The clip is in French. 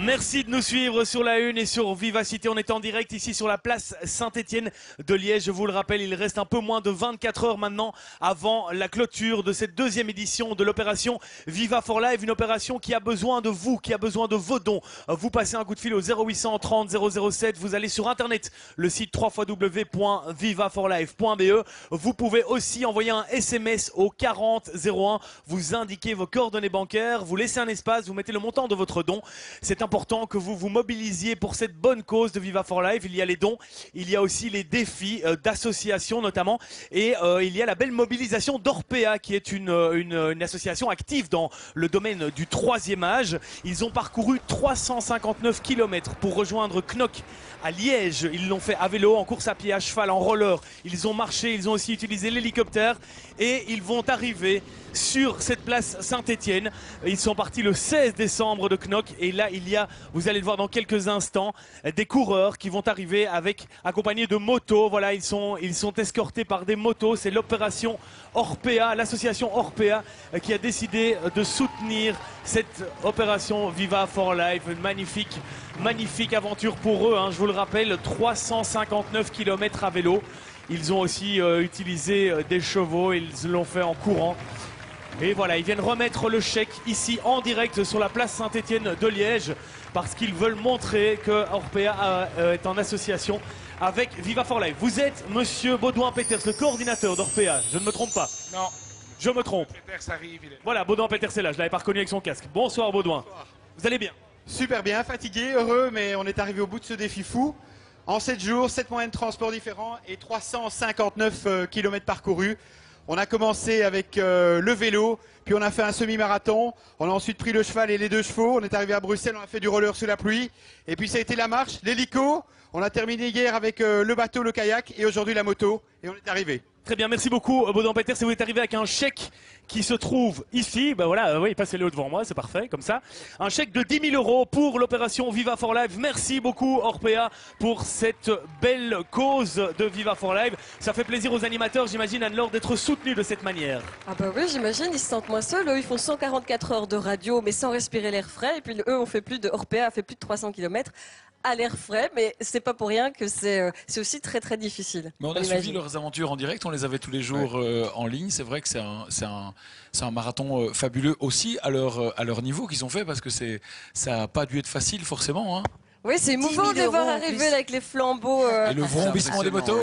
Merci de nous suivre sur la Une et sur Vivacité. On est en direct ici sur la place Saint-Étienne de Liège. Je vous le rappelle, il reste un peu moins de 24 heures maintenant avant la clôture de cette deuxième édition de l'opération Viva for Life. Une opération qui a besoin de vous, qui a besoin de vos dons. Vous passez un coup de fil au 0800 30 007. Vous allez sur Internet, le site www.vivaforlife.be. Vous pouvez aussi envoyer un SMS au 40 01. Vous indiquez vos coordonnées bancaires, vous laissez un espace, vous mettez le montant de votre don. C'est important que vous vous mobilisiez pour cette bonne cause de Viva for Life. Il y a les dons, il y a aussi les défis d'associations notamment, et il y a la belle mobilisation d'Orpea qui est une association active dans le domaine du troisième âge. Ils ont parcouru 359 km pour rejoindre Knock à Liège. Ils l'ont fait à vélo, en course à pied, à cheval, en roller. Ils ont marché, ils ont aussi utilisé l'hélicoptère et ils vont arriver sur cette place Saint-Étienne. Ils sont partis le 16 décembre de Knock et là il y a, vous allez le voir dans quelques instants, des coureurs qui vont arriver accompagnés de motos. Voilà, ils sont escortés par des motos. C'est l'opération Orpea, l'association Orpea qui a décidé de soutenir cette opération Viva for Life. Une magnifique aventure pour eux, hein. Je vous le rappelle, 359 km à vélo. Ils ont aussi utilisé des chevaux, ils l'ont fait en courant. Et voilà, ils viennent remettre le chèque ici en direct sur la place Saint-Étienne de Liège parce qu'ils veulent montrer que Orpea est en association avec Viva for Life. Vous êtes monsieur Baudouin-Peters, le coordinateur d'Orpea, je ne me trompe pas? Non. Je me trompe. Peters arrive, il est... Voilà, Baudouin-Peters est là, je l'avais pas reconnu avec son casque. Bonsoir Baudouin. Bonsoir. Vous allez bien? Super bien, fatigué, heureux, mais on est arrivé au bout de ce défi fou. En 7 jours, 7 moyens de transport différents et 359 km parcourus. On a commencé avec le vélo, puis on a fait un semi-marathon. On a ensuite pris le cheval et les 2 chevaux. On est arrivé à Bruxelles, on a fait du roller sous la pluie. Et puis ça a été la marche, l'hélico. On a terminé hier avec le bateau, le kayak et aujourd'hui la moto. Et on est arrivé. Très bien, merci beaucoup Baudouin-Peters. Si vous êtes arrivé avec un chèque qui se trouve ici, ben voilà, oui, passez-le devant moi, c'est parfait, comme ça. Un chèque de 10 000 € pour l'opération Viva for Life. Merci beaucoup Orpea pour cette belle cause de Viva for Life. Ça fait plaisir aux animateurs, j'imagine, Anne-Laure, d'être soutenus de cette manière. Ah bah oui, j'imagine, ils se sentent moins seuls. Eux, ils font 144 heures de radio, mais sans respirer l'air frais. Et puis eux, Orpea a fait plus de 300 km à l'air frais, mais c'est pas pour rien que c'est aussi très très difficile. Mais on a suivi leurs aventures en direct, on les avait tous les jours en ligne. C'est vrai que c'est un marathon fabuleux aussi à leur niveau qu'ils ont fait, parce que ça n'a pas dû être facile forcément. Hein. Oui, c'est émouvant de les voir arriver avec les flambeaux. Et le vrombissement des motos.